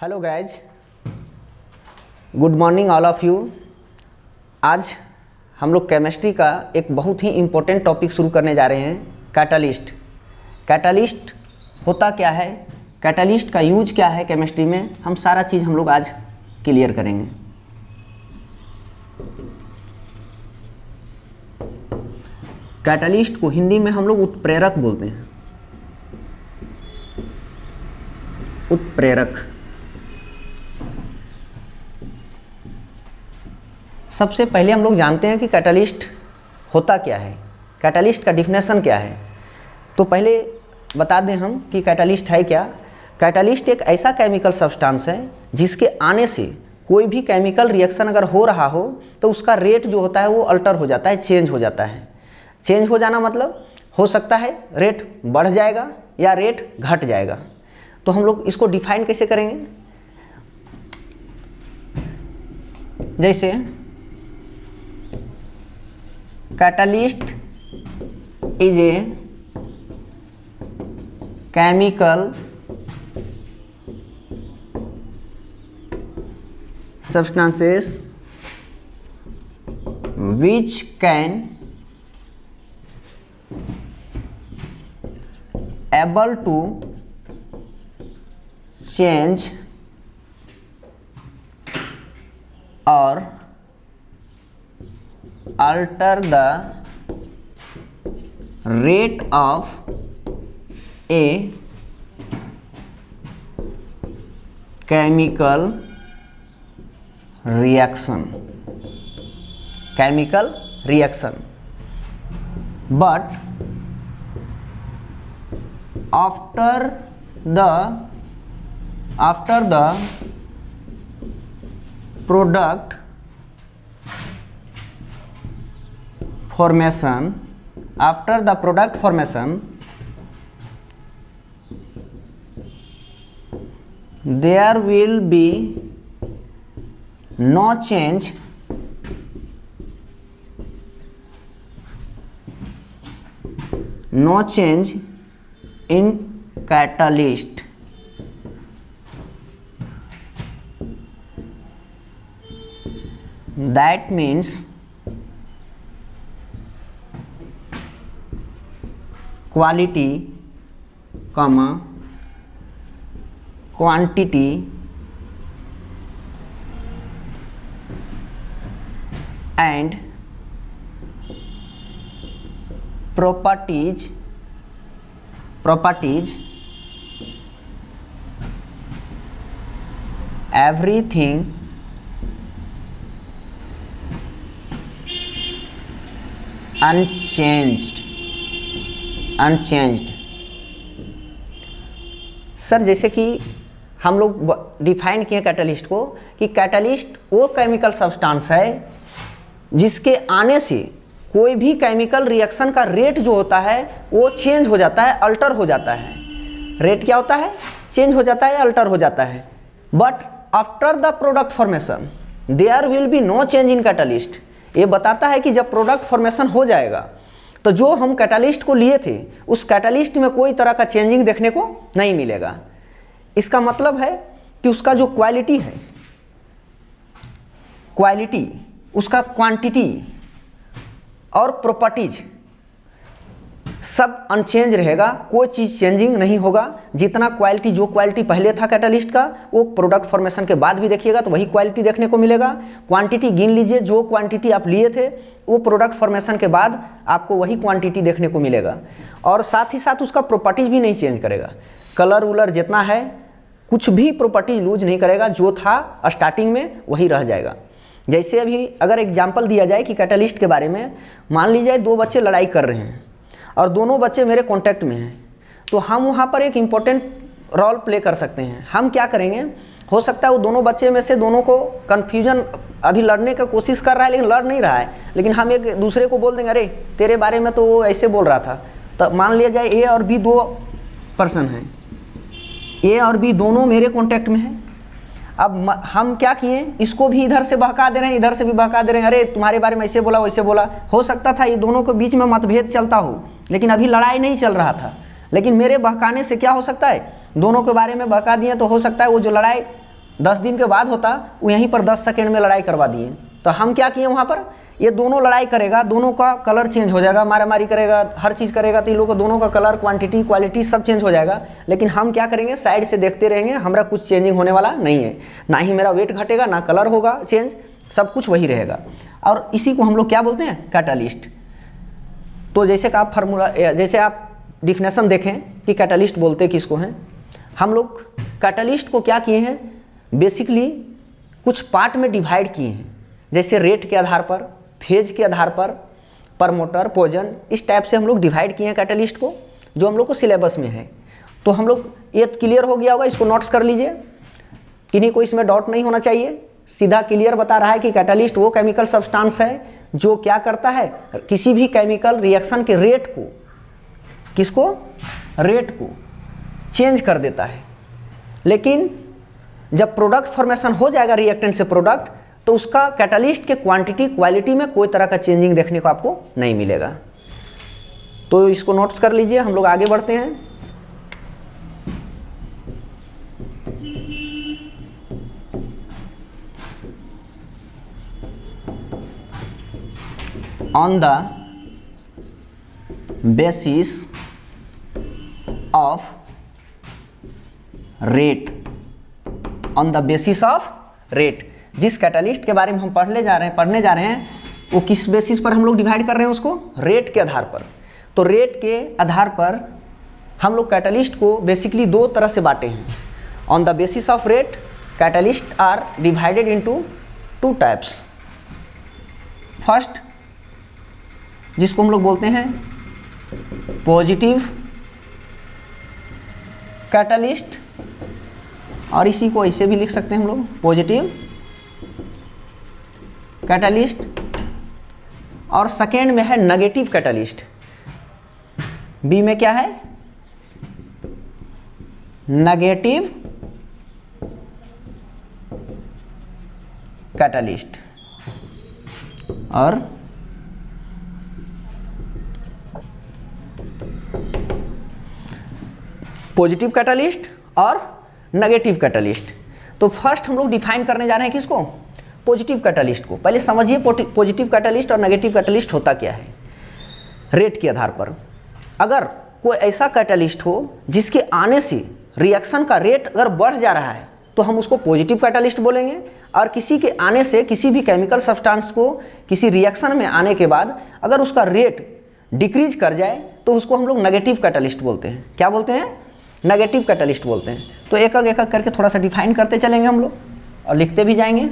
Hello guys, good morning all of you. आज हम लोग केमिस्ट्री का एक बहुत ही इम्पोर्टेंट टॉपिक शुरू करने जा रहे हैं, कैटालिस्ट। कैटालिस्ट होता क्या है, कैटालिस्ट का यूज क्या है केमिस्ट्री में, हम सारा चीज़ हम लोग आज क्लियर करेंगे। कैटालिस्ट को हिंदी में हम लोग उत्प्रेरक बोलते हैं। उत्प्रेरक। सबसे पहले हम लोग जानते हैं कि कैटालिस्ट होता क्या है, कैटालिस्ट का डिफिनेशन क्या है। तो पहले बता दें हम कि कैटालिस्ट है क्या। कैटालिस्ट एक ऐसा केमिकल सब्सटेंस है जिसके आने से कोई भी केमिकल रिएक्शन अगर हो रहा हो तो उसका रेट जो होता है वो अल्टर हो जाता है, चेंज हो जाता है। चेंज हो जाना मतलब हो सकता है रेट बढ़ जाएगा या रेट घट जाएगा। तो हम लोग इसको डिफाइन कैसे करेंगे, जैसे catalyst is a chemical substances which can able to change or alter the rate of a chemical reaction, but after the product formation, there will be no change in catalyst. That means quality, quantity and properties everything unchanged। Sir जैसे कि हम लोग define किए catalyst को कि catalyst वो chemical substance है जिसके आने से कोई भी केमिकल रिएक्शन का रेट जो होता है वो चेंज हो जाता है, अल्टर हो जाता है। रेट क्या होता है, चेंज हो जाता है, अल्टर हो जाता है। But after the product formation there will be no change in catalyst. ये बताता है कि जब प्रोडक्ट फॉर्मेशन हो जाएगा तो जो हम कैटालिस्ट को लिए थे उस कैटालिस्ट में कोई तरह का चेंजिंग देखने को नहीं मिलेगा। इसका मतलब है कि उसका जो क्वालिटी है, उसका क्वांटिटी और प्रॉपर्टीज सब अनचेंज रहेगा, कोई चीज़ चेंजिंग नहीं होगा। जितना क्वालिटी, जो क्वालिटी पहले था कैटालिस्ट का वो प्रोडक्ट फॉर्मेशन के बाद भी देखिएगा तो वही क्वालिटी देखने को मिलेगा। क्वांटिटी गिन लीजिए, जो क्वांटिटी आप लिए थे वो प्रोडक्ट फॉर्मेशन के बाद आपको वही क्वांटिटी देखने को मिलेगा। और साथ ही साथ उसका प्रॉपर्टीज भी नहीं चेंज करेगा। कलर वलर जितना है कुछ भी प्रॉपर्टी लूज नहीं करेगा, जो था स्टार्टिंग में वही रह जाएगा। जैसे अभी अगर एग्जाम्पल दिया जाए कि कैटालिस्ट के बारे में, मान लीजिए दो बच्चे लड़ाई कर रहे हैं और दोनों बच्चे मेरे कांटेक्ट में हैं, तो हम वहाँ पर एक इम्पोर्टेंट रोल प्ले कर सकते हैं। हम क्या करेंगे, हो सकता है वो दोनों बच्चे में से दोनों को कन्फ्यूजन, अभी लड़ने का कोशिश कर रहा है लेकिन लड़ नहीं रहा है, लेकिन हम एक दूसरे को बोल देंगे अरे तेरे बारे में तो वो ऐसे बोल रहा था। तो मान लिया जाए ए और बी दो पर्सन हैं, ए और बी दोनों मेरे कांटेक्ट में हैं। अब हम क्या किए, इसको भी इधर से बहका दे रहे हैं, इधर से भी बहका दे रहे हैं, अरे तुम्हारे बारे में ऐसे बोला वैसे बोला। हो सकता था ये दोनों के बीच में मतभेद चलता हो, लेकिन अभी लड़ाई नहीं चल रहा था। लेकिन मेरे बहकाने से क्या हो सकता है, दोनों के बारे में बहका दिए तो हो सकता है वो जो लड़ाई 10 दिन के बाद होता, वो यहीं पर 10 सेकेंड में लड़ाई करवा दिए। तो हम क्या किए वहाँ पर, ये दोनों लड़ाई करेगा, दोनों का कलर चेंज हो जाएगा, मारामारी करेगा, हर चीज़ करेगा, तो इन लोगों का दोनों का कलर, क्वांटिटी, क्वालिटी सब चेंज हो जाएगा। लेकिन हम क्या करेंगे, साइड से देखते रहेंगे, हमारा कुछ चेंजिंग होने वाला नहीं है, ना ही मेरा वेट घटेगा, ना कलर होगा चेंज, सब कुछ वही रहेगा। और इसी को हम लोग क्या बोलते हैं, कैटालिस्ट। तो जैसे कि आप फार्मूला, जैसे आप डिफिनेशन देखें कि कैटालिस्ट बोलते किसको हैं, हम लोग कैटालिस्ट को क्या किए हैं, बेसिकली कुछ पार्ट में डिवाइड किए हैं, जैसे रेट के आधार पर, फेज के आधार पर, प्रमोटर, पोजन, इस टाइप से हम लोग डिवाइड किए हैं कैटालिस्ट को, जो हम लोग को सिलेबस में है। तो हम लोग ये क्लियर हो गया होगा, इसको नोट्स कर लीजिए, किन्हीं को इसमें डाउट नहीं होना चाहिए। सीधा क्लियर बता रहा है कि कैटालिस्ट वो केमिकल सब्सटेंस है जो क्या करता है, किसी भी केमिकल रिएक्शन के रेट को, किसको, रेट को चेंज कर देता है। लेकिन जब प्रोडक्ट फॉर्मेशन हो जाएगा रिएक्टेंट से प्रोडक्ट, तो उसका कैटालिस्ट के क्वांटिटी, क्वालिटी में कोई तरह का चेंजिंग देखने को आपको नहीं मिलेगा। तो इसको नोट्स कर लीजिए, हम लोग आगे बढ़ते हैं। On the basis of rate, on the basis of rate, जिस कैटालिस्ट के बारे में हम पढ़ने जा रहे हैं वो किस बेसिस पर हम लोग डिवाइड कर रहे हैं उसको, रेट के आधार पर। तो रेट के आधार पर हम लोग कैटालिस्ट को बेसिकली दो तरह से बांटे हैं। On the basis of rate, catalyst are divided into two types. First, जिसको हम लोग बोलते हैं पॉजिटिव कैटालिस्ट, और इसी को ऐसे भी लिख सकते हैं हम लोग, पॉजिटिव कैटालिस्ट। और सेकेंड में है नेगेटिव कैटालिस्ट, बी में क्या है, नेगेटिव कैटालिस्ट। और पॉजिटिव कैटालिस्ट और नेगेटिव कैटालिस्ट। तो फर्स्ट हम लोग डिफाइन करने जा रहे हैं किसको, पॉजिटिव कैटालिस्ट को। पहले समझिए पॉजिटिव कैटालिस्ट और नेगेटिव कैटालिस्ट होता क्या है। रेट के आधार पर अगर कोई ऐसा कैटालिस्ट हो जिसके आने से रिएक्शन का रेट अगर बढ़ जा रहा है तो हम उसको पॉजिटिव कैटालिस्ट बोलेंगे, और किसी के आने से, किसी भी केमिकल सब्सटेंस को किसी रिएक्शन में आने के बाद अगर उसका रेट डिक्रीज कर जाए तो उसको हम लोग नेगेटिव कैटालिस्ट बोलते हैं। क्या बोलते हैं, नेगेटिव कैटालिस्ट बोलते हैं। तो एक एक करके थोड़ा सा डिफाइन करते चलेंगे हम लोग और लिखते भी जाएंगे।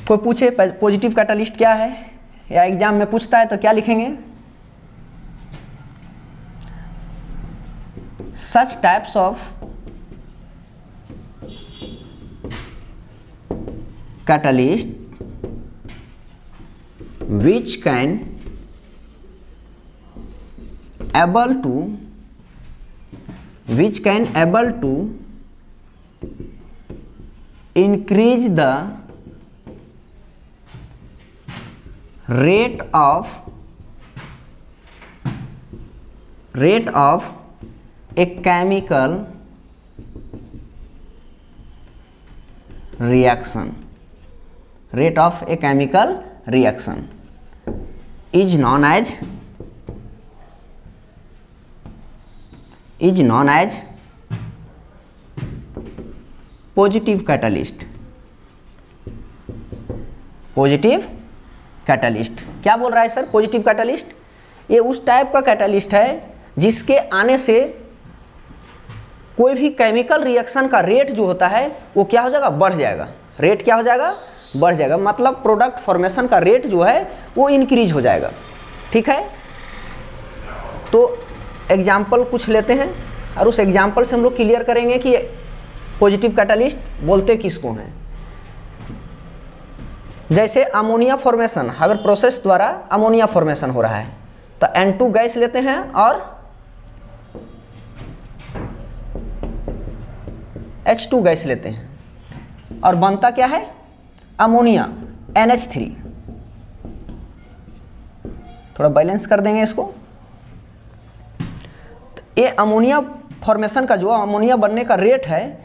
कोई पूछे पॉजिटिव कैटालिस्ट क्या है, या एग्जाम में पूछता है तो क्या लिखेंगे, सच types of catalyst which can able to increase the rate of a chemical reaction, rate of a chemical reaction is known as positive catalyst। Positive catalyst क्या बोल रहा है सर, पॉजिटिव कैटालिस्ट ये उस टाइप का कैटालिस्ट है जिसके आने से कोई भी केमिकल रिएक्शन का रेट जो होता है वो क्या हो जाएगा, बढ़ जाएगा। रेट क्या हो जाएगा, बढ़ जाएगा, मतलब प्रोडक्ट फॉर्मेशन का रेट जो है वो इंक्रीज हो जाएगा। ठीक है, तो एग्जाम्पल कुछ लेते हैं और उस एग्जाम्पल से हम लोग क्लियर करेंगे कि पॉजिटिव कैटालिस्ट बोलते किसको हैं। जैसे अमोनिया फॉर्मेशन, अगर प्रोसेस द्वारा अमोनिया फॉर्मेशन हो रहा है तो N2 गैस लेते हैं और H2 गैस लेते हैं और बनता क्या है, अमोनिया NH3। थोड़ा बैलेंस कर देंगे इसको। तो ये अमोनिया फॉर्मेशन का जो अमोनिया बनने का रेट है,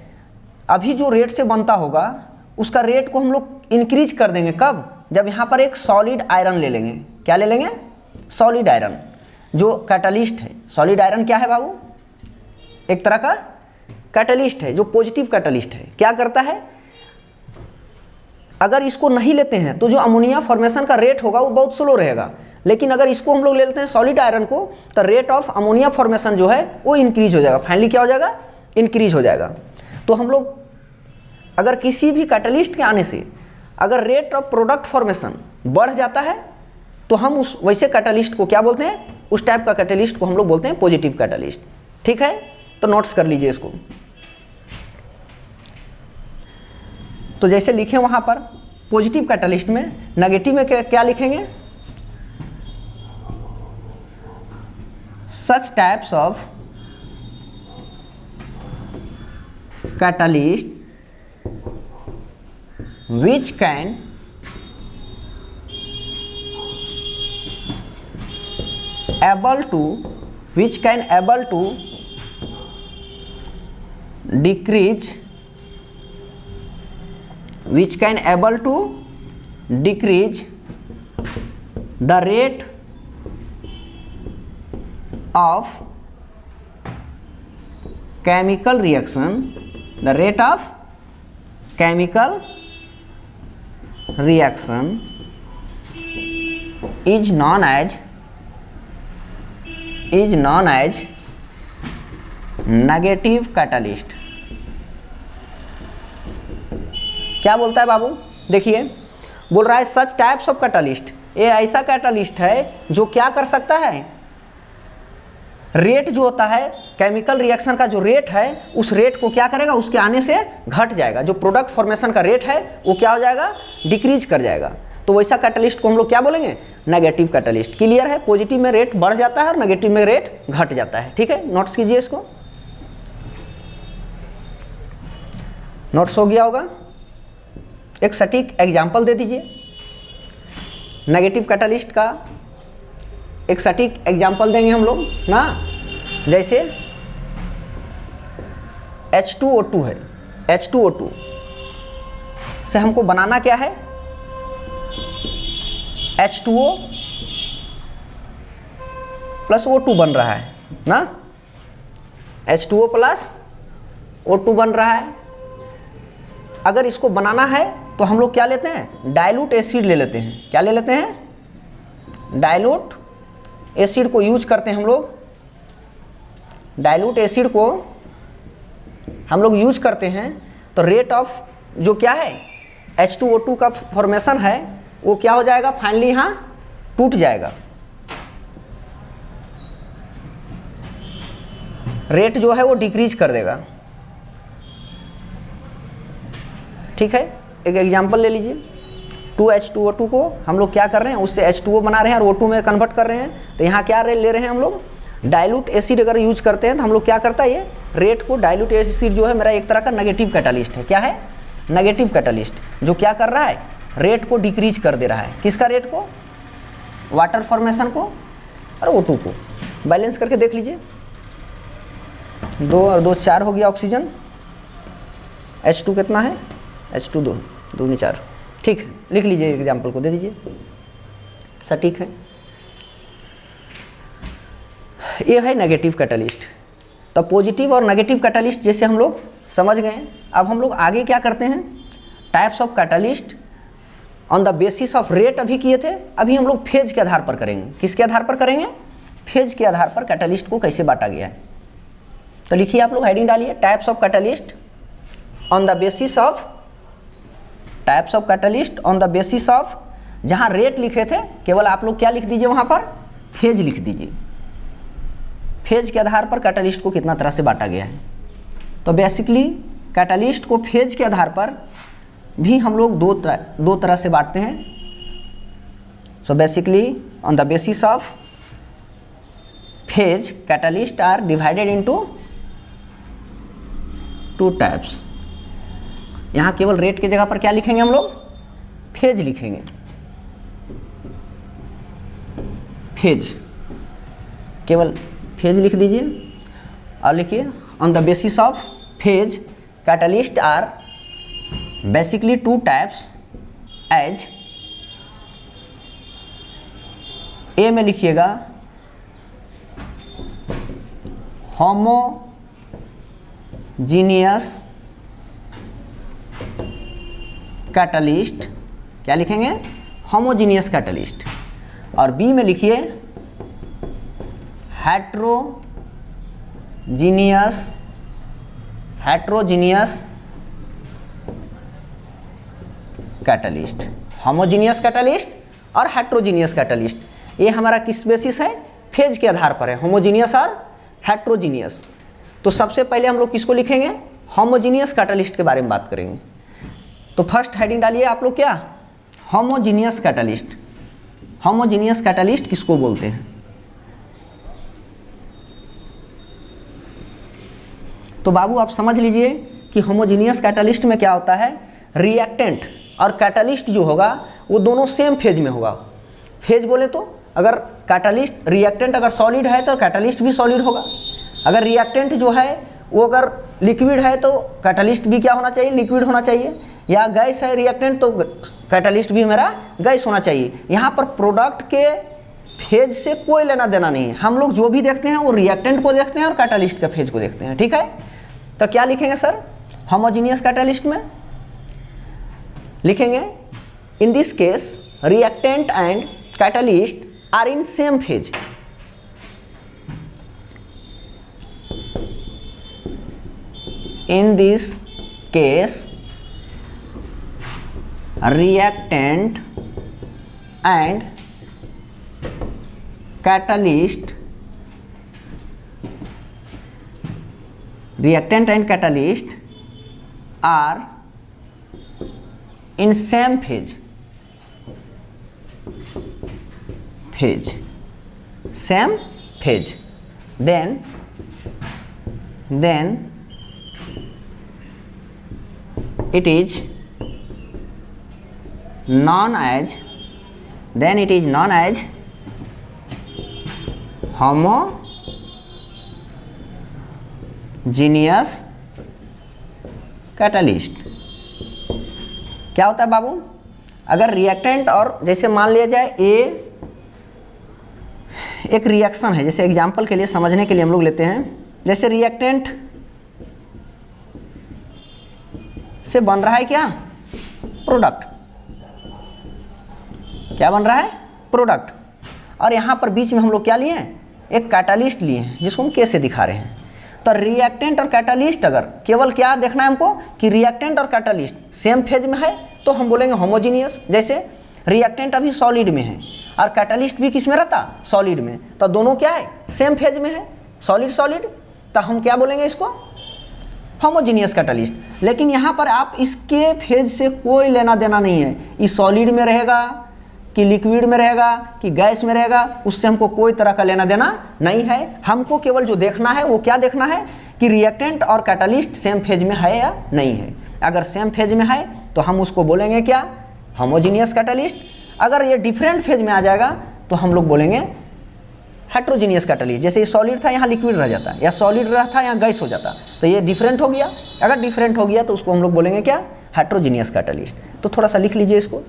अभी जो रेट से बनता होगा उसका रेट को हम लोग इंक्रीज कर देंगे। कब? जब यहाँ पर एक सॉलिड आयरन ले लेंगे। क्या ले लेंगे? सॉलिड आयरन, जो कैटलिस्ट है। सॉलिड आयरन क्या है बाबू? एक तरह का कैटलिस्ट है, जो पॉजिटिव कैटलिस्ट है। क्या करता है? अगर इसको नहीं लेते हैं तो जो अमोनिया फॉर्मेशन का रेट होगा वो बहुत स्लो रहेगा, लेकिन अगर इसको हम लोग ले लेते हैं सॉलिड आयरन को, तो रेट ऑफ अमोनिया फॉर्मेशन जो है वो इंक्रीज हो जाएगा। फाइनली क्या हो जाएगा? इंक्रीज हो जाएगा। तो हम लोग अगर किसी भी कैटलिस्ट के आने से अगर रेट ऑफ प्रोडक्ट फॉर्मेशन बढ़ जाता है तो हम उस वैसे कैटलिस्ट को क्या बोलते हैं? उस टाइप का कैटलिस्ट को हम लोग बोलते हैं पॉजिटिव कैटलिस्ट। ठीक है, तो नोट्स कर लीजिए इसको। तो जैसे लिखे वहां पर पॉजिटिव कैटलिस्ट में, नेगेटिव में क्या लिखेंगे? सच types of catalyst which can able to decrease the rate of chemical reaction, is known as negative catalyst। क्या बोलता है बाबू? देखिए, बोल रहा है सच टाइप्स ऑफ कैटलिस्ट, ये ऐसा कैटलिस्ट है जो क्या कर सकता है? रेट जो होता है केमिकल रिएक्शन का, जो रेट है उस रेट को क्या करेगा? उसके आने से घट जाएगा। जो प्रोडक्ट फॉर्मेशन का रेट है वो क्या हो जाएगा? डिक्रीज कर जाएगा। तो वैसा कैटलिस्ट को हम लोग क्या बोलेंगे? Negative catalyst. क्लियर है? पॉजिटिव में रेट बढ़ जाता है और नेगेटिव में रेट घट जाता है। ठीक है, नोट्स कीजिए इसको। नोट्स हो गया होगा? एक सटीक एग्जाम्पल दे दीजिए नेगेटिव कैटलिस्ट का। एक सटीक एग्जाम्पल देंगे हम लोग ना। जैसे H2O2 है, H2O2 से हमको बनाना क्या है? H2O प्लस O2 बन रहा है ना। H2O प्लस O2 बन रहा है। अगर इसको बनाना है तो हम लोग क्या लेते हैं? डाइल्यूट एसिड ले लेते हैं। क्या ले लेते हैं? डाइल्यूट एसिड को यूज करते हैं हम लोग। डाइल्यूट एसिड को हम लोग यूज करते हैं तो रेट ऑफ जो क्या है H2O2 का फॉर्मेशन है वो क्या हो जाएगा? फाइनली यहाँ टूट जाएगा। रेट जो है वो डिक्रीज कर देगा। ठीक है, एक एग्जांपल ले लीजिए। 2H2O2 को हम लोग क्या कर रहे हैं? उससे H2O बना रहे हैं और O2 में कन्वर्ट कर रहे हैं। तो यहाँ क्या ले रहे हैं हम लोग? डाइल्यूट एसिड अगर यूज करते हैं तो हम लोग क्या करता है? ये रेट को, डाइल्यूट एसिड जो है मेरा एक तरह का नेगेटिव कैटलिस्ट है। क्या है? नेगेटिव कैटलिस्ट, जो क्या कर रहा है? रेट को डिक्रीज कर दे रहा है। किसका रेट को? वाटर फॉर्मेशन को और O2 को। बैलेंस करके देख लीजिए। 2 और 2 4 हो गया ऑक्सीजन। H2 कितना है? H2 2 में 4। ठीक है, लिख लीजिए, एग्जाम्पल को दे दीजिए। सटीक है। ये है नेगेटिव कैटलिस्ट। तो पॉजिटिव और नेगेटिव कैटलिस्ट जैसे हम लोग समझ गए। अब हम लोग आगे क्या करते हैं? Types of catalyst on the basis of rate अभी किए थे, अभी हम लोग फेज के आधार पर करेंगे। किसके आधार पर करेंगे? फेज के आधार पर कैटलिस्ट को कैसे बांटा गया है। तो लिखिए, आप लोग हेडिंग डालिए, types of catalyst on the basis of, types of catalyst on the basis of, जहां रेट लिखे थे केवल आप लोग क्या लिख दीजिए? वहां पर फेज लिख दीजिए। फेज के आधार पर कैटलिस्ट को कितना तरह से बांटा गया है। तो बेसिकली कैटलिस्ट को फेज के आधार पर भी हम लोग दो तरह से बांटते हैं। So basically on the basis of phase, catalyst are divided into 2 types. यहाँ केवल रेट की जगह पर क्या लिखेंगे हम लोग? फेज लिखेंगे। फेज, केवल फेज लिख दीजिए। और लिखिए on the basis of phase catalyst are basically two types as, A में लिखिएगा होमोजीनियस कैटलिस्ट, क्या लिखेंगे, होमोजीनियस कैटलिस्ट, और बी में लिखिए हेट्रोजीनियस कैटलिस्ट। होमोजीनियस कैटलिस्ट और हेट्रोजीनियस कैटलिस्ट, ये हमारा किस बेसिस है, फेज के आधार पर है, होमोजीनियस और हेट्रोजीनियस। तो सबसे पहले हम लोग किसको लिखेंगे, होमोजीनियस कैटलिस्ट के बारे में बात करेंगे। तो फर्स्ट हेडिंग डालिए आप लोग, क्या, होमोजीनियस कैटलिस्ट। होमोजीनियस कैटलिस्ट किसको बोलते हैं? तो बाबू आप समझ लीजिए कि होमोजीनियस कैटलिस्ट में क्या होता है, रिएक्टेंट और कैटलिस्ट जो होगा वो दोनों सेम फेज में होगा। फेज बोले तो अगर कैटलिस्ट, रिएक्टेंट अगर सॉलिड है तो कैटलिस्ट भी सॉलिड होगा, अगर रिएक्टेंट जो है वो अगर लिक्विड है तो कैटलिस्ट भी क्या होना चाहिए, लिक्विड होना चाहिए, या गैस है रिएक्टेंट तो कैटलिस्ट भी मेरा गैस होना चाहिए। यहाँ पर प्रोडक्ट के फेज से कोई लेना देना नहीं है, हम लोग जो भी देखते हैं वो रिएक्टेंट को देखते हैं और कैटलिस्ट का फेज को देखते हैं, ठीक है। तो क्या लिखेंगे सर होमोजीनियस कैटलिस्ट में, लिखेंगे in this case reactant and catalyst are in same phase. In this case, reactant and catalyst are in same phase, same phase. Then it is known as homogeneous catalyst. क्या होता है बाबू, अगर reactant और जैसे मान लिया जाए ए एक रिएक्शन है, जैसे एग्जांपल के लिए समझने के लिए हम लोग लेते हैं, जैसे रिएक्टेंट से बन रहा है क्या, प्रोडक्ट, क्या बन रहा है, प्रोडक्ट, और यहाँ पर बीच में हम लोग क्या लिए हैं, एक कैटलिस्ट लिए हैं जिसको हम कैसे दिखा रहे हैं। तो रिएक्टेंट और कैटलिस्ट अगर केवल क्या देखना है हमको कि रिएक्टेंट और कैटलिस्ट सेम फेज में है तो हम बोलेंगे होमोजीनियस। जैसे रिएक्टेंट अभी सॉलिड में है और कैटलिस्ट भी किस में रहता, सॉलिड में, तो दोनों क्या है, सेम फेज में है, सॉलिड सॉलिड, तो हम क्या बोलेंगे इसको, होमोजीनियस कैटलिस्ट। लेकिन यहाँ पर आप इसके फेज से कोई लेना देना नहीं है, ये सॉलिड में रहेगा कि लिक्विड में रहेगा कि गैस में रहेगा, उससे हमको कोई तरह का लेना देना नहीं है। हमको केवल जो देखना है वो क्या देखना है कि रिएक्टेंट और कैटलिस्ट सेम फेज में है या नहीं है। अगर सेम फेज में है तो हम उसको बोलेंगे क्या, होमोजीनियस कैटलिस्ट। अगर ये डिफरेंट फेज में आ जाएगा तो हम लोग बोलेंगे हेट्रोजीनियस कैटलिस्ट। जैसे ये सॉलिड था यहाँ लिक्विड रह जाता, या सॉलिड रहा था यहाँ गैस हो जाता, तो ये डिफरेंट हो गया। अगर डिफरेंट हो गया तो उसको हम लोग बोलेंगे क्या, हेट्रोजीनियस कैटलिस्ट। तो थोड़ा सा लिख लीजिए इसको,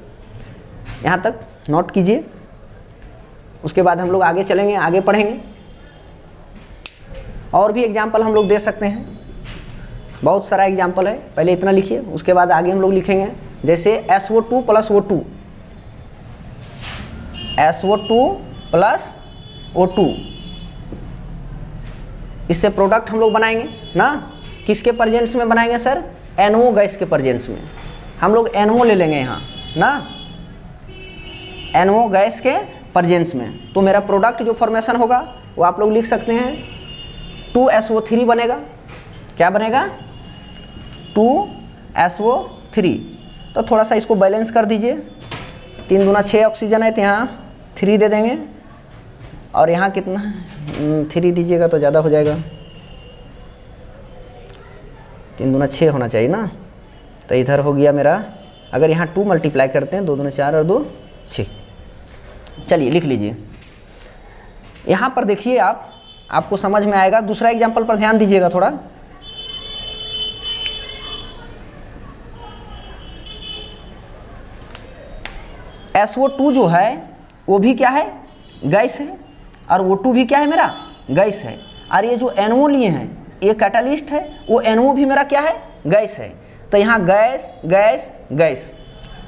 यहाँ तक नोट कीजिए, उसके बाद हम लोग आगे चलेंगे, आगे पढ़ेंगे। और भी एग्जाम्पल हम लोग दे सकते हैं, बहुत सारा एग्जाम्पल है, पहले इतना लिखिए, उसके बाद आगे हम लोग लिखेंगे। जैसे SO2 + O2, SO2 + O2, इससे प्रोडक्ट हम लोग बनाएंगे ना, किसके प्रेजेंस में बनाएंगे सर, NO गैस के प्रेजेंस में। हम लोग NO ले लेंगे यहाँ ना, NO गैस के प्रेजेंस में, तो मेरा प्रोडक्ट जो फॉर्मेशन होगा वो आप लोग लिख सकते हैं 2SO3 बनेगा। क्या बनेगा, 2SO3। तो थोड़ा सा इसको बैलेंस कर दीजिए, 3 दूना 6 ऑक्सीजन है तो यहाँ 3 दे देंगे, और यहाँ कितना 3 दीजिएगा तो ज़्यादा हो जाएगा, 3 दूना 6 होना चाहिए ना, तो इधर हो गया मेरा, अगर यहाँ 2 मल्टीप्लाई करते हैं, 2 दूना 4 और 2 6। चलिए लिख लीजिए। यहाँ पर देखिए आप आपको समझ में आएगा। दूसरा एग्जाम्पल पर ध्यान दीजिएगा थोड़ा। SO2 जो है वो भी क्या है, गैस है, और O2 भी क्या है, मेरा गैस है। और ये जो NO लिए हैं ये कैटालिस्ट है, वो NO भी मेरा क्या है, गैस है। तो यहाँ गैस गैस गैस,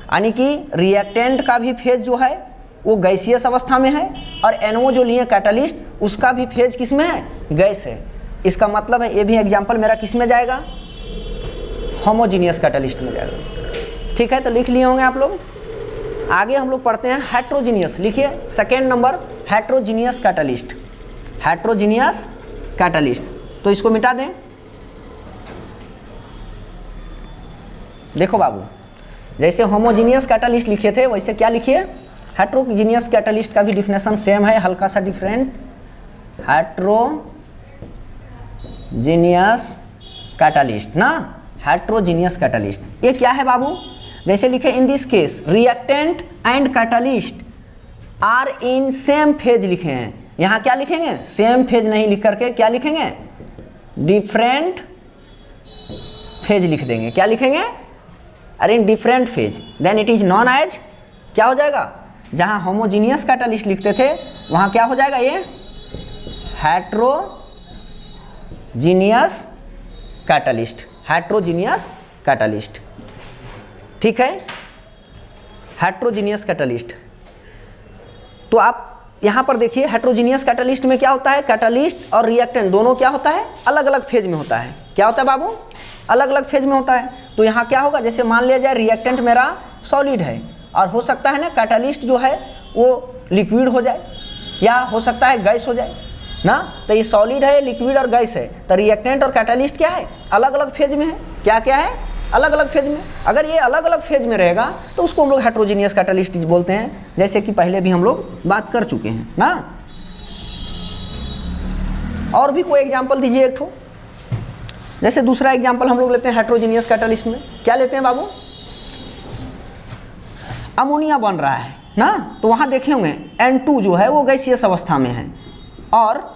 यानी कि रिएक्टेंट का भी फेज जो है वो गैसियस अवस्था में है, और NO जो लिए कैटालिस्ट उसका भी फेज किस में है, गैस है। इसका मतलब है ये भी एग्जाम्पल मेरा किस में जाएगा, होमोजीनियस कैटालिस्ट में जाएगा। ठीक है, तो लिख लिए होंगे आप लोग। आगे हम लोग पढ़ते हैं हेट्रोजीनियस। लिखिए second number, heterogeneous catalyst. Heterogeneous catalyst, तो इसको मिटा दें। देखो बाबू, जैसे होमोजीनियस कैटालिस्ट लिखे थे वैसे क्या लिखिए, हेट्रोजीनियस कैटालिस्ट का भी डिफिनेशन सेम है, हल्का सा डिफरेंट। हेट्रोजीनियस कैटालिस्ट ना, हेट्रोजीनियस कैटालिस्ट ये क्या है बाबू, जैसे लिखे in this case reactant and catalyst are in same phase लिखे हैं। यहाँ क्या लिखेंगे, सेम फेज नहीं लिख करके क्या लिखेंगे, डिफरेंट फेज लिख देंगे। क्या लिखेंगे, अरे in different phase, then it is known as, क्या हो जाएगा, जहाँ होमोजीनियस कैटालिस्ट लिखते थे वहाँ क्या हो जाएगा, ये हेट्रोजीनियस कैटालिस्ट। हेट्रोजीनियस कैटालिस्ट, ठीक है, हेट्रोजीनियस कैटालिस्ट। तो आप यहाँ पर देखिए हेट्रोजीनियस कैटालिस्ट में क्या होता है, कैटालिस्ट और रिएक्टेंट दोनों क्या होता है, अलग अलग फेज में होता है। क्या होता है बाबू, अलग अलग फेज में होता है। तो यहाँ क्या होगा, जैसे मान लिया जाए रिएक्टेंट मेरा सॉलिड है, और हो सकता है ना कैटालिस्ट जो है वो लिक्विड हो जाए, या हो सकता है गैस हो जाए ना। तो ये सॉलिड है, लिक्विड और गैस है, तो रिएक्टेंट और कैटालिस्ट क्या है, अलग अलग फेज में है। क्या क्या है, अलग अलग फेज में। अगर ये अलग अलग फेज में रहेगा तो उसको हम लोग हेट्रोजीनियस कैटालिस्ट बोलते हैं, जैसे कि पहले भी हम लोग बात कर चुके हैं ना। और भी कोई एग्जांपल दीजिए एक ठो। जैसे दूसरा एग्जांपल हम लोग लेते हैं हेट्रोजीनियस कैटालिस्ट में, क्या लेते हैं बाबू, अमोनिया बन रहा है ना, तो वहां देखे होंगे N2 जो है वो गैसियस अवस्था में है, और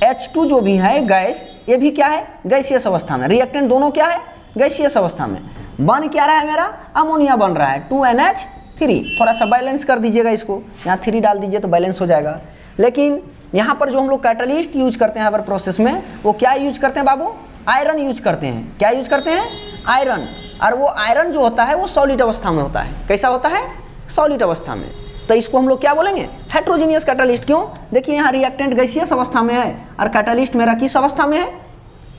H2 जो भी है गैस, ये भी क्या है, गैसियस अवस्था में। रिएक्टेंट दोनों क्या है, गैसियस अवस्था में। बन क्या रहा है मेरा, अमोनिया बन रहा है, 2NH3। थोड़ा सा बैलेंस कर दीजिएगा इसको, यहाँ 3 डाल दीजिए तो बैलेंस हो जाएगा। लेकिन यहाँ पर जो हम लोग कैटालिस्ट यूज करते हैं हर प्रोसेस में, वो क्या यूज करते हैं बाबू, आयरन यूज करते हैं। क्या यूज करते हैं, आयरन। और वो आयरन जो होता है वो सॉलिड अवस्था में होता है। कैसा होता है, सॉलिड अवस्था में। तो इसको हम लोग क्या बोलेंगे, हेट्रोजीनियस कैटालिस्ट। क्यों, देखिए यहाँ रिएक्टेंट गैसियस अवस्था में है और कैटालिस्ट मेरा किस अवस्था में है,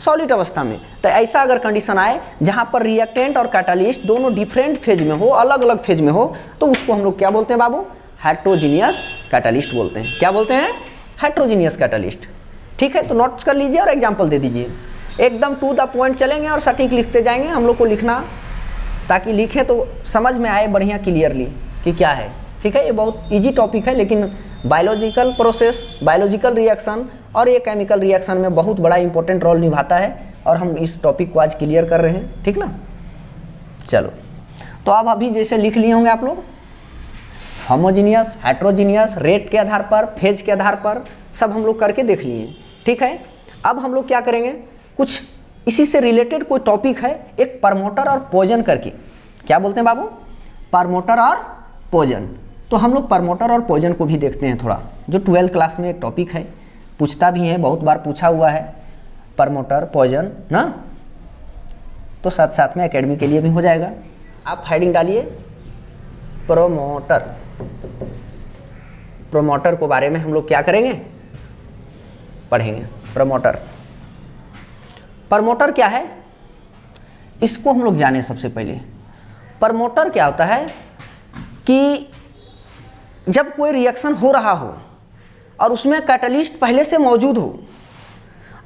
सॉलिड अवस्था में। तो ऐसा अगर कंडीशन आए जहाँ पर रिएक्टेंट और कैटालिस्ट दोनों डिफरेंट फेज में हो, अलग अलग फेज में हो, तो उसको हम लोग क्या बोलते हैं बाबू, हेट्रोजीनियस कैटालिस्ट बोलते हैं। क्या बोलते हैं, हेट्रोजीनियस कैटालिस्ट। ठीक है, तो नोट्स कर लीजिए और एग्जाम्पल दे दीजिए। एकदम टू द पॉइंट चलेंगे और सटीक लिखते जाएंगे। हम लोग को लिखना, ताकि लिखें तो समझ में आए बढ़िया क्लियरली कि क्या है। ठीक है, ये बहुत इजी टॉपिक है, लेकिन बायोलॉजिकल प्रोसेस, बायोलॉजिकल रिएक्शन और ये केमिकल रिएक्शन में बहुत बड़ा इंपॉर्टेंट रोल निभाता है, और हम इस टॉपिक को आज क्लियर कर रहे हैं। ठीक ना, चलो। तो अब अभी जैसे लिख लिए होंगे आप लोग, होमोजीनियस, हेट्रोजीनियस, रेट के आधार पर, फेज के आधार पर सब हम लोग करके देख लिए। ठीक है, अब हम लोग क्या करेंगे, कुछ इसी से रिलेटेड कोई टॉपिक है, एक प्रमोटर और पॉइजन करके। क्या बोलते हैं बाबू, प्रमोटर और पॉइजन। तो हम लोग प्रमोटर और पॉइजन को भी देखते हैं थोड़ा, जो 12th क्लास में एक टॉपिक है, पूछता भी है, बहुत बार पूछा हुआ है, प्रमोटर पॉइजन ना। तो साथ साथ में एकेडमी के लिए भी हो जाएगा। आप हेडिंग डालिए प्रोमोटर। प्रोमोटर को बारे में हम लोग क्या करेंगे, पढ़ेंगे। प्रमोटर, प्रमोटर क्या है, इसको हम लोग जाने। सबसे पहले प्रमोटर क्या होता है कि जब कोई रिएक्शन हो रहा हो और उसमें कैटालिस्ट पहले से मौजूद हो,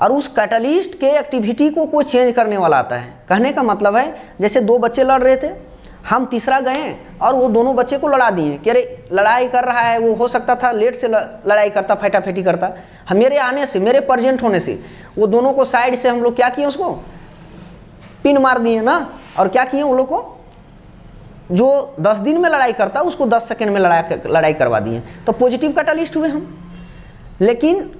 और उस कैटालिस्ट के एक्टिविटी को कोई चेंज करने वाला आता है। कहने का मतलब है, जैसे 2 बच्चे लड़ रहे थे, हम तीसरा गए और वो दोनों बच्चे को लड़ा दिए कि अरे लड़ाई कर रहा है, वो हो सकता था लेट से लड़ाई करता, फटाफटी करता। हम मेरे आने से, मेरे प्रेजेंट होने से वो दोनों को साइड से हम लोग क्या किए, उसको पिन मार दिए ना। और क्या किए, वो लोग को जो 10 दिन में लड़ाई करता उसको 10 सेकंड में लड़ाई करवा दिए। तो पॉजिटिव कैटालिस्ट हुए हम। लेकिन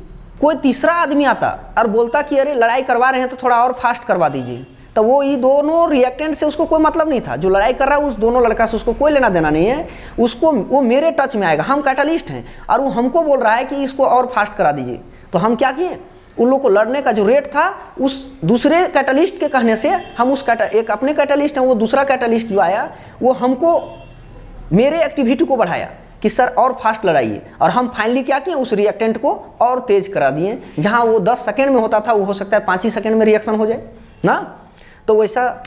कोई तीसरा आदमी आता और बोलता कि अरे लड़ाई करवा रहे हैं तो थोड़ा और फास्ट करवा दीजिए, तो वो ये दोनों रिएक्टेंट से उसको कोई मतलब नहीं था। जो लड़ाई कर रहा है उस दोनों लड़का से उसको कोई लेना देना नहीं है, उसको वो मेरे टच में आएगा, हम कैटलिस्ट हैं, और वो हमको बोल रहा है कि इसको और फास्ट करा दीजिए। तो हम क्या किए, उन लोग को लड़ने का जो रेट था उस दूसरे कैटलिस्ट के कहने से हम उस एक अपने कैटलिस्ट हैं, वो दूसरा कैटलिस्ट जो आया वो हमको मेरे एक्टिविटी को बढ़ाया कि सर और फास्ट लड़ाइए, और हम फाइनली क्या किए, उस रिएक्टेंट को और तेज करा दिए। जहां वो 10 सेकेंड में होता था वो हो सकता है 5 ही सेकेंड में रिएक्शन हो जाए ना। तो वैसा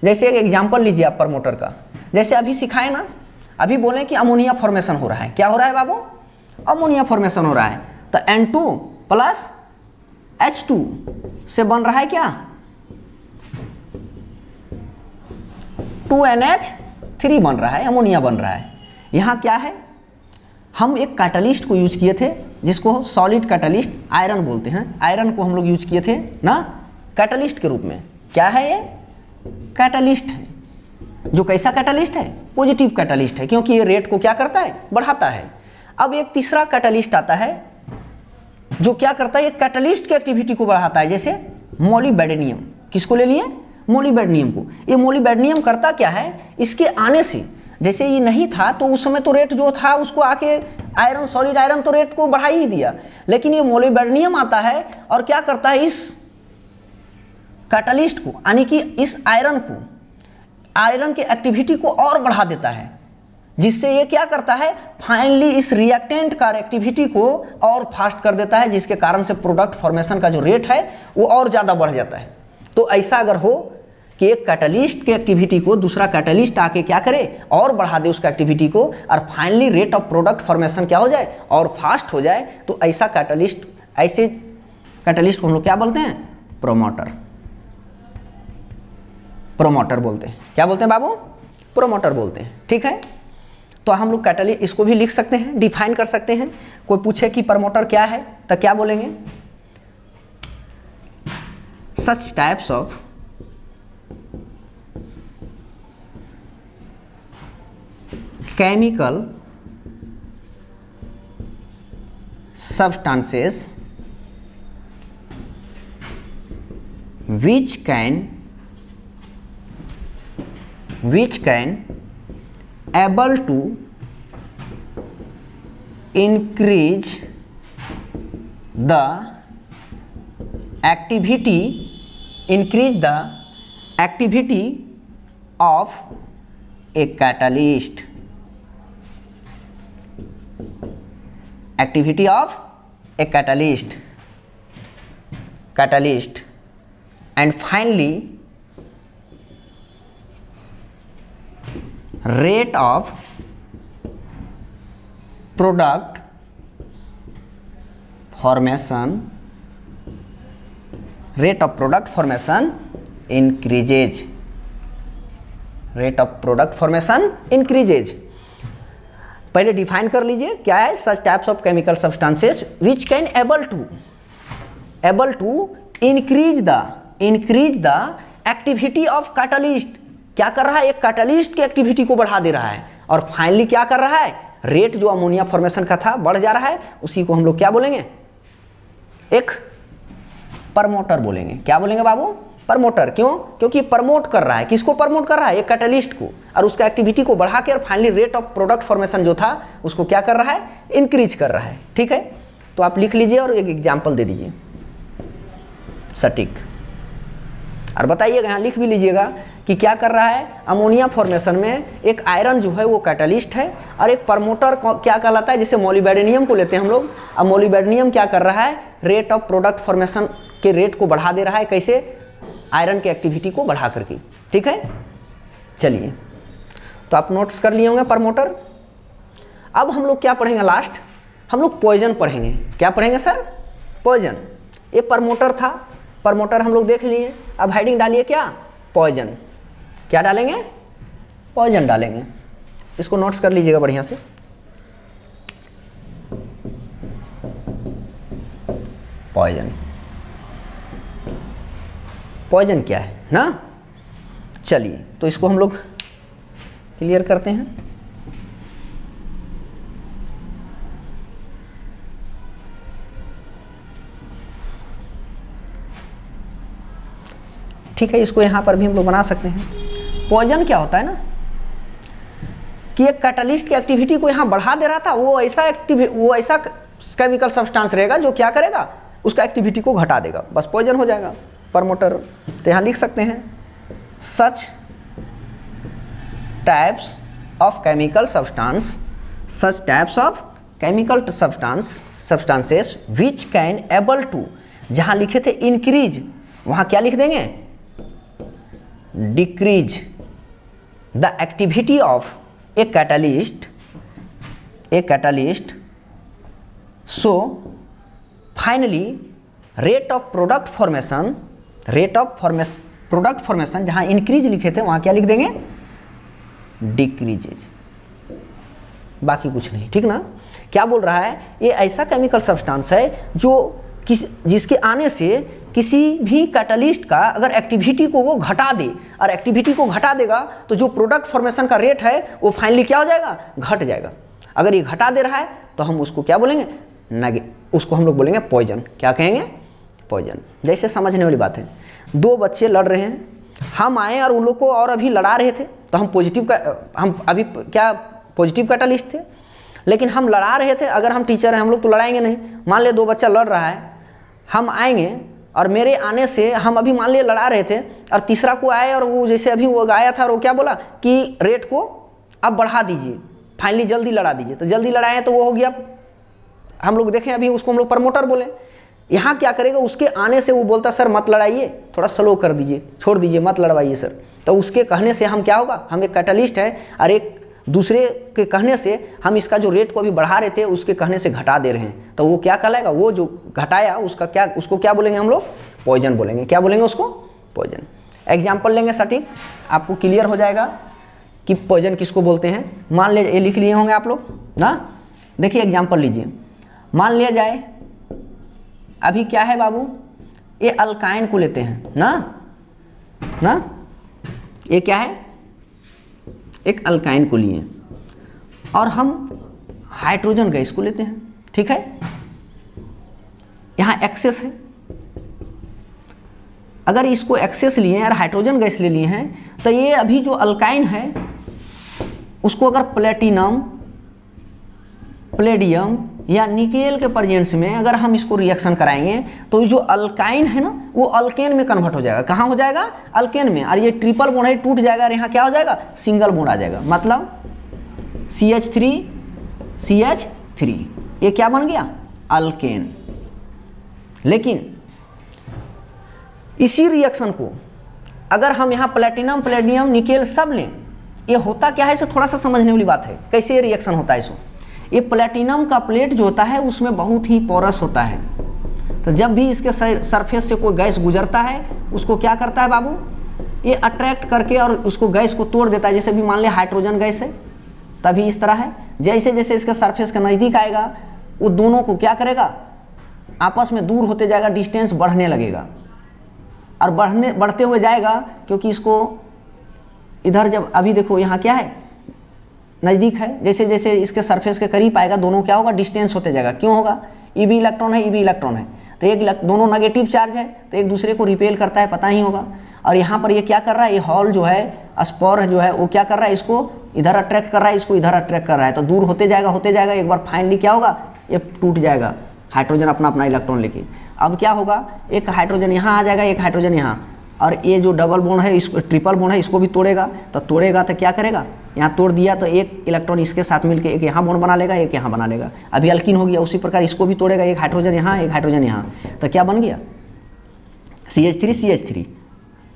जैसे एक एग्जांपल लीजिए आप प्रमोटर का, जैसे अभी सिखाए ना, अभी बोले कि अमोनिया फॉर्मेशन हो रहा है। क्या हो रहा है बाबू, अमोनिया फॉर्मेशन हो रहा है। तो N2 प्लस H2 से बन रहा है क्या, 2NH3 बन रहा है, अमोनिया बन रहा है। यहाँ क्या है, हम एक कैटलिस्ट को यूज किए थे जिसको सॉलिड कैटलिस्ट आयरन बोलते हैं, आयरन को हम लोग यूज किए थे ना कैटलिस्ट के रूप में। क्या है ये, कैटलिस्ट है, जो कैसा कैटलिस्ट है, पॉजिटिव कैटलिस्ट है, क्योंकि ये रेट को क्या करता है, बढ़ाता है। अब एक तीसरा कैटलिस्ट आता है जो क्या करता है, एक कैटलिस्ट की एक्टिविटी को बढ़ाता है, जैसे मोलिब्डेनियम। किसको ले लिए, मोलिब्डेनियम को। ये मोलिब्डेनियम करता क्या है, इसके आने से, जैसे ये नहीं था तो उस समय तो रेट जो था उसको आके आयरन, सॉलिड आयरन तो रेट को बढ़ा ही दिया, लेकिन ये मोलिब्डेनियम आता है और क्या करता है, इस कैटलिस्ट को, यानी कि इस आयरन को, आयरन की एक्टिविटी को और बढ़ा देता है, जिससे ये क्या करता है, फाइनली इस रिएक्टेंट का एक्टिविटी को और फास्ट कर देता है, जिसके कारण से प्रोडक्ट फॉर्मेशन का जो रेट है वो और ज़्यादा बढ़ जाता है। तो ऐसा अगर हो कि एक कैटलिस्ट के एक्टिविटी को दूसरा कैटलिस्ट आके क्या करे, और बढ़ा दे उसका एक्टिविटी को, और finally rate of product formation क्या हो जाए, और फास्ट हो जाए, तो ऐसा कैटलिस्ट, ऐसे कैटलिस्ट को हम लोग क्या बोलते हैं, प्रोमोटर, प्रोमोटर बोलते हैं। क्या बोलते हैं बाबू, प्रोमोटर बोलते हैं। ठीक है, तो हम लोग कैटलिस्ट इसको भी लिख सकते हैं, डिफाइन कर सकते हैं। कोई पूछे कि प्रमोटर क्या है तो क्या बोलेंगे, सच types of chemical substances which can able to increase the activity of a catalyst, activity of a catalyst, and finally rate of product formation increases, rate of product formation increases। पहले define कर लीजिए क्या है, such types of chemical substances which can able to increase the activity of catalyst. क्या कर रहा है, एक कैटलिस्ट की एक्टिविटी को बढ़ा दे रहा है, और फाइनली क्या कर रहा है, रेट जो अमोनिया फॉर्मेशन का था बढ़ जा रहा है, उसी को हम लोग क्या बोलेंगे, एक प्रमोटर बोलेंगे। क्या बोलेंगे बाबू, प्रमोटर। क्यों, क्योंकि प्रमोट कर रहा है, किसको प्रमोट कर रहा है, एक कैटलिस्ट को, और उसका एक्टिविटी को बढ़ा के और finally rate of product formation जो था उसको क्या कर रहा है, इंक्रीज कर रहा है। ठीक है, तो आप लिख लीजिए और एक एग्जाम्पल दे दीजिए सटीक, और बताइएगा, यहाँ लिख भी लीजिएगा कि क्या कर रहा है, अमोनिया फॉर्मेशन में एक आयरन जो है वो कैटलिस्ट है, और एक प्रमोटर क्या कहलाता है, जैसे मोलिब्डेनियम को लेते हैं हम लोग, अब मोलिब्डेनियम क्या कर रहा है, रेट ऑफ प्रोडक्ट फॉर्मेशन के रेट को बढ़ा दे रहा है, कैसे, आयरन की एक्टिविटी को बढ़ा करके। ठीक है, चलिए, तो आप नोट्स कर लिए होंगे प्रमोटर। अब हम लोग क्या पढ़ेंगे, लास्ट हम लोग पॉइजन पढ़ेंगे। क्या पढ़ेंगे सर, पॉइजन। ये प्रमोटर था, प्रमोटर हम लोग देख लिए, अब हेडिंग डालिए क्या, पॉइजन। क्या डालेंगे, पॉइजन डालेंगे। इसको नोट्स कर लीजिएगा बढ़िया से। पॉइजन, पॉइजन क्या है ना, चलिए तो इसको हम लोग क्लियर करते हैं। ठीक है, इसको यहाँ पर भी हम लोग बना सकते हैं। पॉइजन क्या होता है ना कि एक कैटलिस्ट की एक्टिविटी को यहाँ बढ़ा दे रहा था, वो ऐसा केमिकल सब्सटेंस रहेगा जो क्या करेगा, उसका एक्टिविटी को घटा देगा, बस पॉइजन हो जाएगा, प्रमोटर। तो यहाँ लिख सकते हैं such types of chemical substances which can able to, जहाँ लिखे थे इंक्रीज, वहाँ क्या लिख देंगे, decrease the activity of a catalyst so finally rate of product formation, जहाँ इंक्रीज लिखे थे वहाँ क्या लिख देंगे, डिक्रीजेज, बाकी कुछ नहीं, ठीक ना। क्या बोल रहा है, ये ऐसा केमिकल सब्सटेंस है जो जिसके आने से किसी भी कैटलिस्ट का अगर एक्टिविटी को वो घटा दे, और एक्टिविटी को घटा देगा तो जो प्रोडक्ट फॉर्मेशन का रेट है वो फाइनली क्या हो जाएगा, घट जाएगा। अगर ये घटा दे रहा है तो हम उसको क्या बोलेंगे, उसको हम लोग बोलेंगे पॉइजन। क्या कहेंगे, पॉइजन। जैसे समझने वाली बात है, दो बच्चे लड़ रहे हैं, हम आए और उन लोग को और अभी लड़ा रहे थे, तो हम अभी क्या पॉजिटिव कैटलिस्ट थे, लेकिन हम लड़ा रहे थे। अगर हम टीचर हैं, हम लोग तो लड़ाएंगे नहीं। मान ले दो बच्चा लड़ रहा है, हम आएंगे और मेरे आने से हम अभी मान लिए लड़ा रहे थे और तीसरा को आए और वो जैसे अभी वो आया था और वो क्या बोला कि रेट को अब बढ़ा दीजिए, फाइनली जल्दी लड़ा दीजिए, तो जल्दी लड़ाएं तो वो हो गया, हम लोग देखें अभी उसको हम लोग प्रमोटर बोले। यहाँ क्या करेगा, उसके आने से वो बोलता सर मत लड़ाइए, थोड़ा स्लो कर दीजिए, छोड़ दीजिए, मत लड़वाइए सर। तो उसके कहने से हम क्या होगा, हम एक कैटलिस्ट है और एक दूसरे के कहने से हम इसका जो रेट को अभी बढ़ा रहे थे उसके कहने से घटा दे रहे हैं, तो वो क्या कहलाएगा, वो जो घटाया उसको क्या बोलेंगे हम लोग, पॉइजन बोलेंगे। क्या बोलेंगे उसको, पॉइजन। एग्जाम्पल लेंगे सटीक, आपको क्लियर हो जाएगा कि पॉइजन किसको बोलते हैं। मान ले ये लिख लिए होंगे आप लोग ना, देखिए एग्जाम्पल लीजिए। मान लिया जाए अभी क्या है बाबू, ये अल्काइन को लेते हैं ना, ये क्या है, एक अल्काइन को लिए और हम हाइड्रोजन गैस को लेते हैं, ठीक है। यहाँ एक्सेस है, अगर इसको एक्सेस लिए और हाइड्रोजन गैस ले लिए हैं तो ये अभी जो अल्काइन है उसको अगर प्लेटिनम, प्लेडियम या निकेल के प्रेजेंस में अगर हम इसको रिएक्शन कराएंगे तो जो अल्काइन है ना वो अल्केन में कन्वर्ट हो जाएगा। कहाँ हो जाएगा, अल्केन में। और ये ट्रिपल बॉन्ड है, टूट जाएगा और यहाँ क्या हो जाएगा, सिंगल बॉन्ड आ जाएगा, मतलब CH3 ये क्या बन गया, अल्केन। लेकिन इसी रिएक्शन को अगर हम यहाँ प्लेटिनम, प्लेडियम, निकेल सब लें, ये होता क्या है, इसे थोड़ा सा समझने वाली बात है, कैसे ये रिएक्शन होता है। इसको ये प्लेटिनम का प्लेट जो होता है उसमें बहुत ही पोरस होता है, तो जब भी इसके सरफेस से कोई गैस गुजरता है उसको क्या करता है बाबू, ये अट्रैक्ट करके और उसको गैस को तोड़ देता है। जैसे भी मान लिया हाइड्रोजन गैस है, तभी इस तरह है, जैसे जैसे इसके सरफेस के नज़दीक आएगा वो दोनों को क्या करेगा, आपस में दूर होते जाएगा, डिस्टेंस बढ़ने लगेगा और बढ़ते हुए जाएगा, क्योंकि इसको इधर जब अभी देखो यहाँ क्या है, नज़दीक है, जैसे जैसे इसके सरफेस के करीब आएगा दोनों क्या होगा, डिस्टेंस होते जाएगा। क्यों होगा, ईबी इलेक्ट्रॉन है, ईबी इलेक्ट्रॉन है, तो एक दोनों नेगेटिव चार्ज है तो एक दूसरे को रिपेल करता है, पता ही होगा। और यहाँ पर ये क्या कर रहा है, ये हॉल जो है, स्पोर जो है वो क्या कर रहा है, इसको इधर अट्रैक्ट कर रहा है, इसको इधर अट्रैक्ट कर रहा है, तो दूर होते जाएगा, एक बार फाइनली क्या होगा, ये टूट जाएगा, हाइड्रोजन अपना अपना इलेक्ट्रॉन लेके। अब क्या होगा, एक हाइड्रोजन यहाँ आ जाएगा, एक हाइड्रोजन यहाँ, और ये जो डबल बॉन्ड है, इसको ट्रिपल बॉन्ड है, इसको भी तोड़ेगा। तो क्या करेगा, यहाँ तोड़ दिया तो एक इलेक्ट्रॉन इसके साथ मिलके एक यहाँ बॉन्ड बना लेगा, एक यहाँ बना लेगा, अभी अल्कीन हो गया। उसी प्रकार इसको भी तोड़ेगा, एक हाइड्रोजन यहाँ, एक हाइड्रोजन यहाँ, तो क्या बन गया, CH3।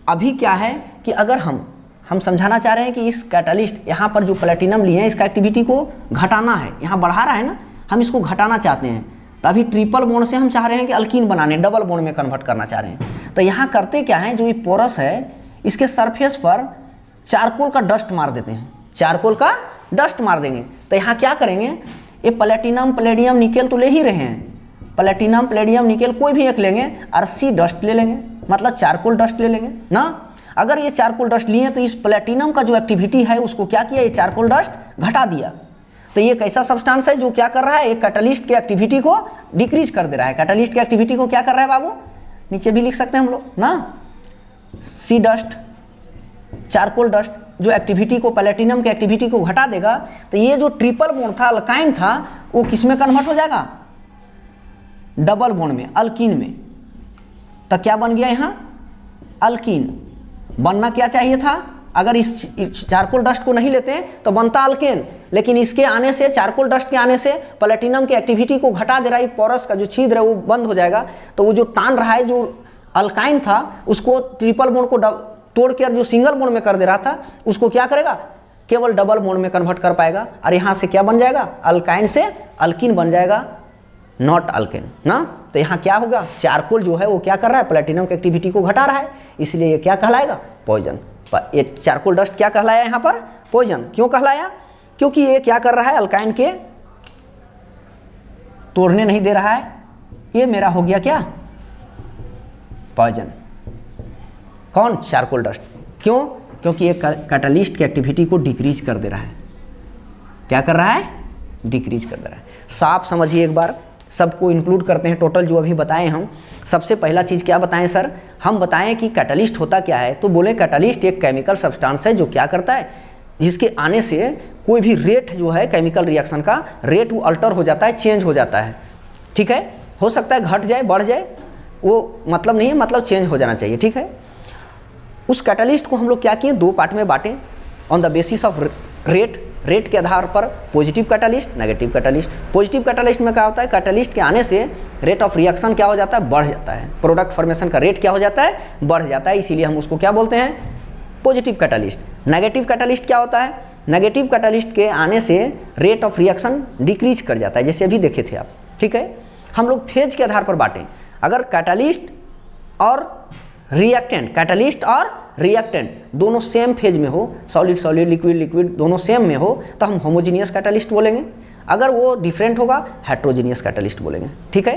अभी क्या है कि अगर हम समझाना चाह रहे हैं कि इस कैटलिस्ट यहाँ पर जो प्लेटिनम लिए हैं इसका एक्टिविटी को घटाना है, यहाँ बढ़ा रहा है ना, हम इसको घटाना चाहते हैं, तभी ट्रिपल बॉन्ड से हम चाह रहे हैं कि अल्कीन बनाने, डबल बॉन्ड में कन्वर्ट करना चाह रहे हैं। तो यहाँ करते क्या है, जो ये पोरस है इसके सरफेस पर चारकोल का डस्ट मार देते हैं, चारकोल का डस्ट मार देंगे। तो यहाँ क्या करेंगे, ये प्लेटिनम, प्लेडियम, निकेल तो ले ही रहे हैं, प्लेटिनम, प्लेडियम, निकेल कोई भी एक लेंगे और C डस्ट ले लेंगे, मतलब चारकोल डस्ट ले लेंगे ना। अगर ये चारकोल डस्ट लिए तो इस प्लेटिनम का जो एक्टिविटी है उसको क्या किया, ये चारकोल डस्ट घटा दिया। तो ये कैसा सब्सटेंस है जो क्या कर रहा है, एक कैटलिस्ट की एक्टिविटी को डिक्रीज कर दे रहा है। कैटलिस्ट की एक्टिविटी को क्या कर रहा है बाबू, नीचे भी लिख सकते हैं हम लोग ना, सी डस्ट, चारकोल डस्ट जो एक्टिविटी को, प्लेटिनम की एक्टिविटी को घटा देगा, तो ये जो ट्रिपल बॉन्ड था, अल्काइन था, वो किस में कन्वर्ट हो जाएगा? डबल बॉन्ड में, अल्कीन में। तो क्या बन गया यहाँ? अल्कीन। बनना क्या चाहिए था? अगर इस चारकोल डस्ट को नहीं लेते तो बनता अल्केन, लेकिन इसके आने से, चारकोल डस्ट के आने से प्लेटिनम की एक्टिविटी को घटा दे रहा है, पोरस का जो छिद्र है वो बंद हो जाएगा। तो वो जो तान रहा है, जो अल्काइन था, उसको ट्रिपल बॉन्ड को तोड़ के जो सिंगल बॉन्ड में कर दे रहा था, उसको क्या करेगा? केवल डबल बॉन्ड में कन्वर्ट कर पाएगा। और यहाँ से क्या बन जाएगा? अल्काइन से अल्कीन बन जाएगा, नॉट अल्केन ना। तो यहाँ क्या होगा? चारकोल जो है वो क्या कर रहा है? प्लेटिनम की एक्टिविटी को घटा रहा है, इसलिए ये क्या कहलाएगा? पॉइजन। ये चारकोल डस्ट क्या कहलाया यहाँ पर? पॉइजन। क्यों कहलाया? क्योंकि ये क्या कर रहा है? अल्काइन के तोड़ने नहीं दे रहा है। ये मेरा हो गया क्या? पॉइजन। कौन? Charcoal dust. क्यों? क्योंकि ये कैटलिस्ट की एक्टिविटी को डिक्रीज कर दे रहा है। क्या कर रहा है? डिक्रीज कर दे रहा है। साफ समझिए एक बार, सबको इंक्लूड करते हैं टोटल जो अभी बताएं हम। सबसे पहला चीज़ क्या बताएं सर? हम बताएं कि कैटलिस्ट होता क्या है। तो बोले कैटलिस्ट एक केमिकल सब्सटेंस है जो क्या करता है, जिसके आने से कोई भी रेट जो है केमिकल रिएक्शन का रेट वो अल्टर हो जाता है, चेंज हो जाता है। ठीक है, हो सकता है घट जाए, बढ़ जाए, वो मतलब नहीं है, मतलब चेंज हो जाना चाहिए। ठीक है, उस कैटलिस्ट को हम लोग क्या किए? दो पार्ट में बांटें on the basis of rate के आधार पर positive catalyst, negative catalyst. Positive catalyst में क्या होता है? कैटलिस्ट के आने से रेट ऑफ रिएक्शन क्या हो जाता है? बढ़ जाता है। प्रोडक्ट फॉर्मेशन का रेट क्या हो जाता है? बढ़ जाता है, इसीलिए हम उसको क्या बोलते हैं? Positive catalyst. नेगेटिव कैटलिस्ट क्या होता है? नेगेटिव कैटलिस्ट के आने से रेट ऑफ रिएक्शन डिक्रीज कर जाता है, जैसे अभी देखे थे आप। ठीक है, हम लोग फेज के आधार पर बांटें। अगर कैटलिस्ट और रिएक्टेंट, कैटलिस्ट और रिएक्टेंट दोनों सेम फेज में हो, सॉलिड सॉलिड, लिक्विड लिक्विड दोनों सेम में हो, तो हम होमोजीनियस कैटलिस्ट बोलेंगे। अगर वो डिफरेंट होगा, हेट्रोजीनियस कैटलिस्ट बोलेंगे। ठीक है,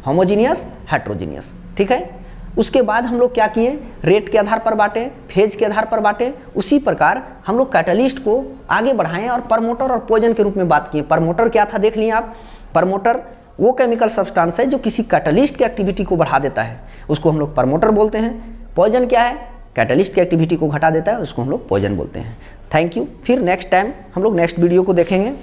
होमोजीनियस, हेट्रोजीनियस। ठीक है, उसके बाद हम लोग क्या किए? रेट के आधार पर बांटे, फेज के आधार पर बांटे। उसी प्रकार हम लोग कैटलिस्ट को आगे बढ़ाएं और प्रमोटर और पॉइजन के रूप में बात किए। प्रमोटर क्या था देख लिए आप? प्रमोटर वो केमिकल सब्सटेंस है जो किसी कैटलिस्ट की एक्टिविटी को बढ़ा देता है, उसको हम लोग प्रमोटर बोलते हैं। पॉइजन क्या है? कैटलिस्ट की एक्टिविटी को घटा देता है, उसको हम लोग पॉइजन बोलते हैं। Thank you. फिर नेक्स्ट टाइम हम लोग नेक्स्ट वीडियो को देखेंगे।